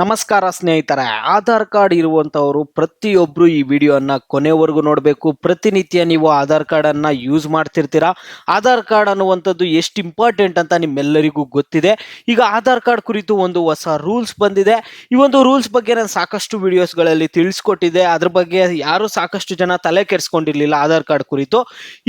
ನಮಸ್ಕಾರ ಸ್ನೇಹಿತರೆ, ಆಧಾರ್ ಕಾರ್ಡ್ ಇರುವಂತವರು ಪ್ರತಿಯೊಬ್ರು ಈ ವಿಡಿಯೋನ ಕೊನೆವರೆಗೂ ನೋಡಬೇಕು. ಪ್ರತಿನಿತ್ಯ ನೀವು ಆಧಾರ್ ಕಾರ್ಡ್ ಅನ್ನ ಯೂಸ್ ಮಾಡ್ತಿರ್ತೀರಾ. ಆಧಾರ್ ಕಾರ್ಡ್ ಅನ್ನುವಂಥದ್ದು ಎಷ್ಟು ಇಂಪಾರ್ಟೆಂಟ್ ಅಂತ ನಿಮ್ಮೆಲ್ಲರಿಗೂ ಗೊತ್ತಿದೆ. ಈಗ ಆಧಾರ್ ಕಾರ್ಡ್ ಕುರಿತು ಒಂದು ಹೊಸ ರೂಲ್ಸ್ ಬಂದಿದೆ. ಈ ಒಂದು ರೂಲ್ಸ್ ಬಗ್ಗೆ ನಾನು ಸಾಕಷ್ಟು ವಿಡಿಯೋಸ್ಗಳಲ್ಲಿ ತಿಳಿಸ್ಕೊಟ್ಟಿದ್ದೆ. ಅದ್ರ ಬಗ್ಗೆ ಯಾರು ಸಾಕಷ್ಟು ಜನ ತಲೆ ಕೆಡಿಸ್ಕೊಂಡಿರ್ಲಿಲ್ಲ ಆಧಾರ್ ಕಾರ್ಡ್ ಕುರಿತು.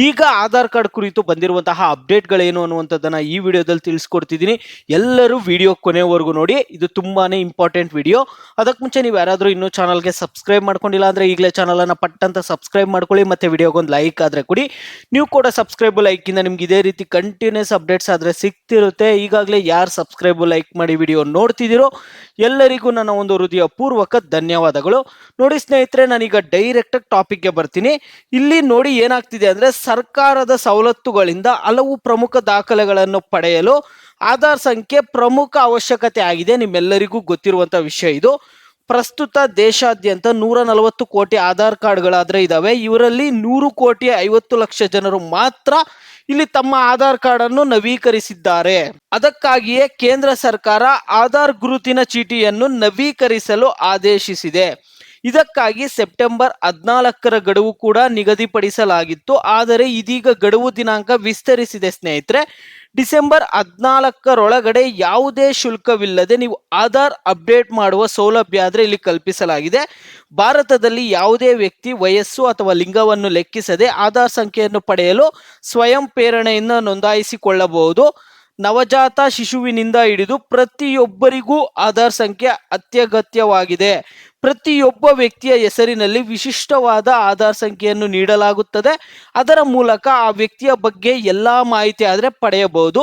ಈಗ ಆಧಾರ್ ಕಾರ್ಡ್ ಕುರಿತು ಬಂದಿರುವಂತಹ ಅಪ್ಡೇಟ್ಗಳೇನು ಅನ್ನುವಂಥದ್ದನ್ನ ಈ ವಿಡಿಯೋದಲ್ಲಿ ತಿಳಿಸ್ಕೊಡ್ತಿದ್ದೀನಿ. ಎಲ್ಲರೂ ವಿಡಿಯೋ ಕೊನೆವರೆಗೂ ನೋಡಿ. ಇದು ತುಂಬಾನೇ ಇಂಪಾರ್ಟೆಂಟ್ ವಿಡಿಯೋ. ಅದಕ್ಕೆ ಮುಂಚೆ ನೀವು ಯಾರಾದರೂ ಇನ್ನೂ ಚಾನಲ್ಗೆ ಸಬ್ಸ್ಕ್ರೈಬ್ ಮಾಡ್ಕೊಂಡಿಲ್ಲ ಅಂದ್ರೆ ಈಗಲೇ ಚಾನಲ್ ಅನ್ನ ಪಟ್ಟಂತ ಸಬ್ಸ್ಕ್ರೈಬ್ ಮಾಡ್ಕೊಳ್ಳಿ. ಮತ್ತೆ ವಿಡಿಯೋಗೊಂದು ಲೈಕ್ ಆದ್ರೆ ಕೊಡಿ. ನೀವು ಕೂಡ ಸಬ್ಸ್ಕ್ರೈಬ್ ಲೈಕ್ ಇಂದ ನಿಮ್ಗೆ ಇದೇ ರೀತಿ ಕಂಟಿನ್ಯೂಸ್ ಅಪ್ಡೇಟ್ಸ್ ಆದ್ರೆ ಸಿಗ್ತಿರುತ್ತೆ. ಈಗಾಗಲೇ ಯಾರು ಸಬ್ಸ್ಕ್ರೈಬ್ ಲೈಕ್ ಮಾಡಿ ವಿಡಿಯೋ ನೋಡ್ತಿದ್ದೀರೋ ಎಲ್ಲರಿಗೂ ನನ್ನ ಒಂದು ಹೃದಯ ಪೂರ್ವಕ ಧನ್ಯವಾದಗಳು. ನೋಡಿ ಸ್ನೇಹಿತರೆ, ನಾನೀಗ ಡೈರೆಕ್ಟ್ ಟಾಪಿಕ್ಗೆ ಬರ್ತೀನಿ. ಇಲ್ಲಿ ನೋಡಿ ಏನಾಗ್ತಿದೆ ಅಂದ್ರೆ, ಸರ್ಕಾರದ ಸವಲತ್ತುಗಳಿಂದ ಹಲವು ಪ್ರಮುಖ ದಾಖಲೆಗಳನ್ನು ಪಡೆಯಲು ಆಧಾರ್ ಸಂಖ್ಯೆ ಪ್ರಮುಖ ಅವಶ್ಯಕತೆ ಆಗಿದೆ. ನಿಮ್ಮೆಲ್ಲರಿಗೂ ಗೊತ್ತಿರುವಂತಹ ವಿಷಯ ಇದು. ಪ್ರಸ್ತುತ ದೇಶಾದ್ಯಂತ 140 ಕೋಟಿ ಆಧಾರ್ ಕಾರ್ಡ್ಗಳಾದ್ರೆ ಇದಾವೆ. ಇವರಲ್ಲಿ 100,50,00,000 ಜನರು ಮಾತ್ರ ಇಲ್ಲಿ ತಮ್ಮ ಆಧಾರ್ ಕಾರ್ಡ್ ಅನ್ನು ನವೀಕರಿಸಿದ್ದಾರೆ. ಅದಕ್ಕಾಗಿಯೇ ಕೇಂದ್ರ ಸರ್ಕಾರ ಆಧಾರ್ ಗುರುತಿನ ಚೀಟಿಯನ್ನು ನವೀಕರಿಸಲು ಆದೇಶಿಸಿದೆ. ಇದಕ್ಕಾಗಿ ಸೆಪ್ಟೆಂಬರ್ 14ರ ಗಡುವು ಕೂಡ ನಿಗದಿಪಡಿಸಲಾಗಿತ್ತು. ಆದರೆ ಇದೀಗ ಗಡುವು ದಿನಾಂಕ ವಿಸ್ತರಿಸಿದೆ ಸ್ನೇಹಿತರೆ. ಡಿಸೆಂಬರ್ 14ರೊಳಗಡೆ ಯಾವುದೇ ಶುಲ್ಕವಿಲ್ಲದೆ ನೀವು ಆಧಾರ್ ಅಪ್ಡೇಟ್ ಮಾಡುವ ಸೌಲಭ್ಯ ಆದ್ರೆ ಇಲ್ಲಿ ಕಲ್ಪಿಸಲಾಗಿದೆ. ಭಾರತದಲ್ಲಿ ಯಾವುದೇ ವ್ಯಕ್ತಿ ವಯಸ್ಸು ಅಥವಾ ಲಿಂಗವನ್ನು ಲೆಕ್ಕಿಸದೆ ಆಧಾರ್ ಸಂಖ್ಯೆಯನ್ನು ಪಡೆಯಲು ಸ್ವಯಂ ಪ್ರೇರಣೆಯಿಂದ ನೋಂದಾಯಿಸಿಕೊಳ್ಳಬಹುದು. ನವಜಾತ ಶಿಶುವಿನಿಂದ ಹಿಡಿದು ಪ್ರತಿಯೊಬ್ಬರಿಗೂ ಆಧಾರ್ ಸಂಖ್ಯೆ ಅತ್ಯಗತ್ಯವಾಗಿದೆ. ಪ್ರತಿಯೊಬ್ಬ ವ್ಯಕ್ತಿಯ ಹೆಸರಿನಲ್ಲಿ ವಿಶಿಷ್ಟವಾದ ಆಧಾರ್ ಸಂಖ್ಯೆಯನ್ನು ನೀಡಲಾಗುತ್ತದೆ. ಅದರ ಮೂಲಕ ಆ ವ್ಯಕ್ತಿಯ ಬಗ್ಗೆ ಎಲ್ಲಾ ಮಾಹಿತಿ ಆದ್ರೆ ಪಡೆಯಬಹುದು.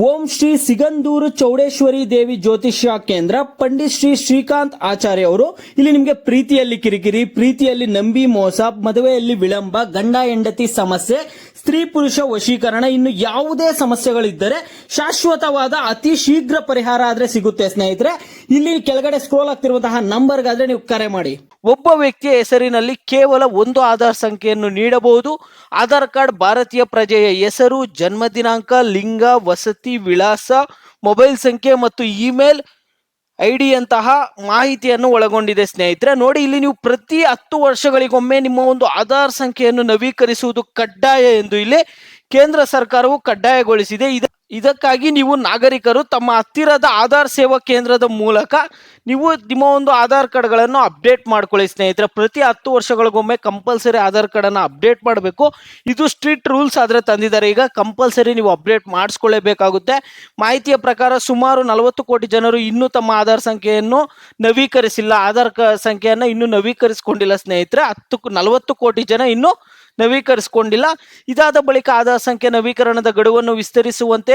ಓಂ ಶ್ರೀ ಸಿಗಂದೂರು ಚೌಡೇಶ್ವರಿ ದೇವಿ ಜ್ಯೋತಿಷ್ಯ ಕೇಂದ್ರ ಪಂಡಿತ್ ಶ್ರೀ ಶ್ರೀಕಾಂತ್ ಆಚಾರ್ಯ ಅವರು ಇಲ್ಲಿ ನಿಮಗೆ ಪ್ರೀತಿಯಲ್ಲಿ ಕಿರಿಕಿರಿ, ಪ್ರೀತಿಯಲ್ಲಿ ನಂಬಿ ಮೋಸ, ಮದುವೆಯಲ್ಲಿ ವಿಳಂಬ, ಗಂಡ ಹೆಂಡತಿ ಸಮಸ್ಯೆ, ಸ್ತ್ರೀ ಪುರುಷ ವಶೀಕರಣ, ಇನ್ನು ಯಾವುದೇ ಸಮಸ್ಯೆಗಳಿದ್ದರೆ ಶಾಶ್ವತವಾದ ಅತಿ ಶೀಘ್ರ ಪರಿಹಾರ ಆದ್ರೆ ಸಿಗುತ್ತೆ ಸ್ನೇಹಿತರೆ. ಇಲ್ಲಿ ಕೆಳಗಡೆ ಸ್ಕ್ರೋಲ್ ಆಗ್ತಿರುವಂತಹ ನಂಬರ್ಗಾದ್ರೆ ನೀವು ಕರೆ ಮಾಡಿ. ಒಬ್ಬ ವ್ಯಕ್ತಿಯ ಹೆಸರಿನಲ್ಲಿ ಕೇವಲ ಒಂದು ಆಧಾರ್ ಸಂಖ್ಯೆಯನ್ನು ನೀಡಬಹುದು. ಆಧಾರ್ ಕಾರ್ಡ್ ಭಾರತೀಯ ಪ್ರಜೆಯ ಹೆಸರು, ಜನ್ಮ ದಿನಾಂಕ, ಲಿಂಗ, ವಸತಿ ವಿಳಾಸ, ಮೊಬೈಲ್ ಸಂಖ್ಯೆ ಮತ್ತು ಇಮೇಲ್ ಐಡಿ ಅಂತಹ ಮಾಹಿತಿಯನ್ನು ಒಳಗೊಂಡಿದೆ ಸ್ನೇಹಿತರೆ. ನೋಡಿ, ಇಲ್ಲಿ ನೀವು ಪ್ರತಿ 10 ವರ್ಷಗಳಿಗೊಮ್ಮೆ ನಿಮ್ಮ ಒಂದು ಆಧಾರ್ ಸಂಖ್ಯೆಯನ್ನು ನವೀಕರಿಸುವುದು ಕಡ್ಡಾಯ ಎಂದು ಇಲ್ಲಿ ಕೇಂದ್ರ ಸರ್ಕಾರವು ಕಡ್ಡಾಯಗೊಳಿಸಿದೆ. ಇದಕ್ಕಾಗಿ ನೀವು ನಾಗರಿಕರು ತಮ್ಮ ಹತ್ತಿರದ ಆಧಾರ್ ಸೇವಾ ಕೇಂದ್ರದ ಮೂಲಕ ನೀವು ನಿಮ್ಮ ಒಂದು ಆಧಾರ್ ಕಾರ್ಡ್ಗಳನ್ನು ಅಪ್ಡೇಟ್ ಮಾಡ್ಕೊಳ್ಳಿ ಸ್ನೇಹಿತರೆ. ಪ್ರತಿ 10 ವರ್ಷಗಳಿಗೊಮ್ಮೆ ಕಂಪಲ್ಸರಿ ಆಧಾರ್ ಕಾರ್ಡ್ ಅನ್ನು ಅಪ್ಡೇಟ್ ಮಾಡಬೇಕು. ಇದು ಸ್ಟ್ರಿಕ್ಟ್ ರೂಲ್ಸ್ ಆದ್ರೆ ತಂದಿದ್ದಾರೆ. ಈಗ ಕಂಪಲ್ಸರಿ ನೀವು ಅಪ್ಡೇಟ್ ಮಾಡಿಸ್ಕೊಳ್ಳೇಬೇಕಾಗುತ್ತೆ. ಮಾಹಿತಿಯ ಪ್ರಕಾರ ಸುಮಾರು 40 ಕೋಟಿ ಜನರು ಇನ್ನೂ ತಮ್ಮ ಆಧಾರ್ ಸಂಖ್ಯೆಯನ್ನು ನವೀಕರಿಸಿಲ್ಲ. ಆಧಾರ್ ಸಂಖ್ಯೆಯನ್ನು ಇನ್ನೂ ನವೀಕರಿಸಿಕೊಂಡಿಲ್ಲ ಸ್ನೇಹಿತರೆ. 40 ಕೋಟಿ ಜನ ಇನ್ನೂ ನವೀಕರಿಸಿಕೊಂಡಿಲ್ಲ. ಇದಾದ ಬಳಿಕ ಆಧಾರ್ ಸಂಖ್ಯೆ ನವೀಕರಣದ ಗಡುವನ್ನು ವಿಸ್ತರಿಸುವಂತೆ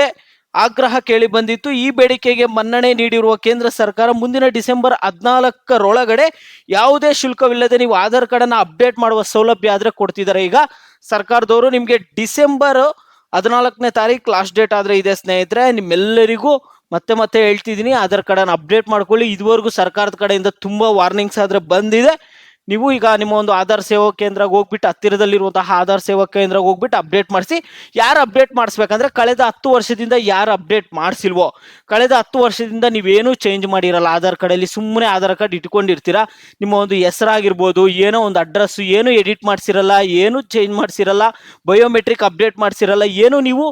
ಆಗ್ರಹ ಕೇಳಿ ಬಂದಿತ್ತು. ಈ ಬೇಡಿಕೆಗೆ ಮನ್ನಣೆ ನೀಡಿರುವ ಕೇಂದ್ರ ಸರ್ಕಾರ ಮುಂದಿನ ಡಿಸೆಂಬರ್ 14ರೊಳಗಡೆ ಯಾವುದೇ ಶುಲ್ಕವಿಲ್ಲದೆ ನೀವು ಆಧಾರ್ ಕಾರ್ಡ್ ಅನ್ನ ಅಪ್ಡೇಟ್ ಮಾಡುವ ಸೌಲಭ್ಯ ಆದ್ರೆ ಕೊಡ್ತಿದ್ದಾರೆ. ಈಗ ಸರ್ಕಾರದವರು ನಿಮಗೆ ಡಿಸೆಂಬರ್ 14ನೇ ತಾರೀಕು ಲಾಸ್ಟ್ ಡೇಟ್ ಆದ್ರೆ ಇದೆ ಸ್ನೇಹಿತರೆ. ನಿಮ್ಮೆಲ್ಲರಿಗೂ ಮತ್ತೆ ಹೇಳ್ತಿದ್ದೀನಿ, ಆಧಾರ್ ಕಾರ್ಡ್ ಅನ್ನು ಅಪ್ಡೇಟ್ ಮಾಡ್ಕೊಳ್ಳಿ. ಇದುವರೆಗೂ ಸರ್ಕಾರದ ಕಡೆಯಿಂದ ತುಂಬಾ ವಾರ್ನಿಂಗ್ಸ್ ಆದ್ರೆ ಬಂದಿದೆ. ನೀವು ಈಗ ನಿಮ್ಮ ಒಂದು ಆಧಾರ್ ಸೇವಾ ಕೇಂದ್ರಕ್ಕೆ ಹೋಗ್ಬಿಟ್ಟು, ಹತ್ತಿರದಲ್ಲಿರುವಂತಹ ಆಧಾರ್ ಸೇವಾ ಕೇಂದ್ರಕ್ಕೆ ಹೋಗ್ಬಿಟ್ಟು ಅಪ್ಡೇಟ್ ಮಾಡಿಸಿ. ಯಾರು ಅಪ್ಡೇಟ್ ಮಾಡಿಸ್ಬೇಕಂದ್ರೆ, ಕಳೆದ 10 ವರ್ಷದಿಂದ ಯಾರು ಅಪ್ಡೇಟ್ ಮಾಡಿಸಿಲ್ವೋ, ಕಳೆದ 10 ವರ್ಷದಿಂದ ನೀವೇನು ಚೇಂಜ್ ಮಾಡಿರಲ್ಲ ಆಧಾರ್ ಕಾರ್ಡಲ್ಲಿ, ಸುಮ್ಮನೆ ಆಧಾರ್ ಕಾರ್ಡ್ ಇಟ್ಕೊಂಡಿರ್ತೀರಾ. ನಿಮ್ಮ ಒಂದು ಹೆಸರಾಗಿರ್ಬೋದು, ಏನೋ ಒಂದು ಅಡ್ರೆಸ್ ಏನು ಎಡಿಟ್ ಮಾಡಿಸಿರಲ್ಲ, ಏನು ಚೇಂಜ್ ಮಾಡಿಸಿರಲ್ಲ, ಬಯೋಮೆಟ್ರಿಕ್ ಅಪ್ಡೇಟ್ ಮಾಡಿಸಿರಲ್ಲ, ಏನು ನೀವು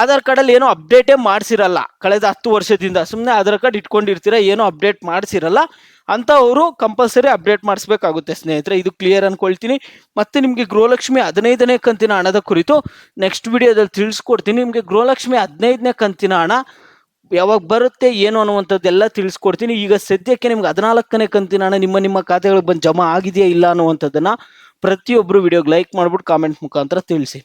ಆಧಾರ್ ಕಾರ್ಡಲ್ಲಿ ಏನೋ ಅಪ್ಡೇಟೇ ಮಾಡಿಸಿರಲ್ಲ ಕಳೆದ 10 ವರ್ಷದಿಂದ, ಸುಮ್ಮನೆ ಆಧಾರ್ ಕಾರ್ಡ್ ಇಟ್ಕೊಂಡಿರ್ತೀರಾ, ಏನೋ ಅಪ್ಡೇಟ್ ಮಾಡಿಸಿರಲ್ಲ ಅಂತ ಅವರು ಕಂಪಲ್ಸರಿ ಅಪ್ಡೇಟ್ ಮಾಡಿಸ್ಬೇಕಾಗುತ್ತೆ ಸ್ನೇಹಿತರೆ. ಇದು ಕ್ಲಿಯರ್ ಅನ್ಕೊಳ್ತೀನಿ. ಮತ್ತೆ ನಿಮಗೆ ಗೃಹಲಕ್ಷ್ಮಿ 15ನೇ ಕಂತಿನ ಹಣದ ಕುರಿತು ನೆಕ್ಸ್ಟ್ ವಿಡಿಯೋದಲ್ಲಿ ತಿಳಿಸ್ಕೊಡ್ತೀನಿ. ನಿಮಗೆ ಗೃಹಲಕ್ಷ್ಮಿ 15ನೇ ಕಂತಿನ ಹಣ ಯಾವಾಗ ಬರುತ್ತೆ ಏನು ಅನ್ನುವಂಥದ್ದೆಲ್ಲ ತಿಳಿಸ್ಕೊಡ್ತೀನಿ. ಈಗ ಸದ್ಯಕ್ಕೆ ನಿಮ್ಗೆ 14ನೇ ಕಂತಿನ ಹಣ ನಿಮ್ಮ ಖಾತೆಗಳಿಗೆ ಬಂದು ಜಮಾ ಆಗಿದೆಯಾ ಇಲ್ಲ ಅನ್ನುವಂಥದ್ದನ್ನ ಪ್ರತಿಯೊಬ್ಬರು ವಿಡಿಯೋಗೆ ಲೈಕ್ ಮಾಡ್ಬಿಟ್ಟು ಕಾಮೆಂಟ್ ಮುಖಾಂತರ ತಿಳಿಸಿ.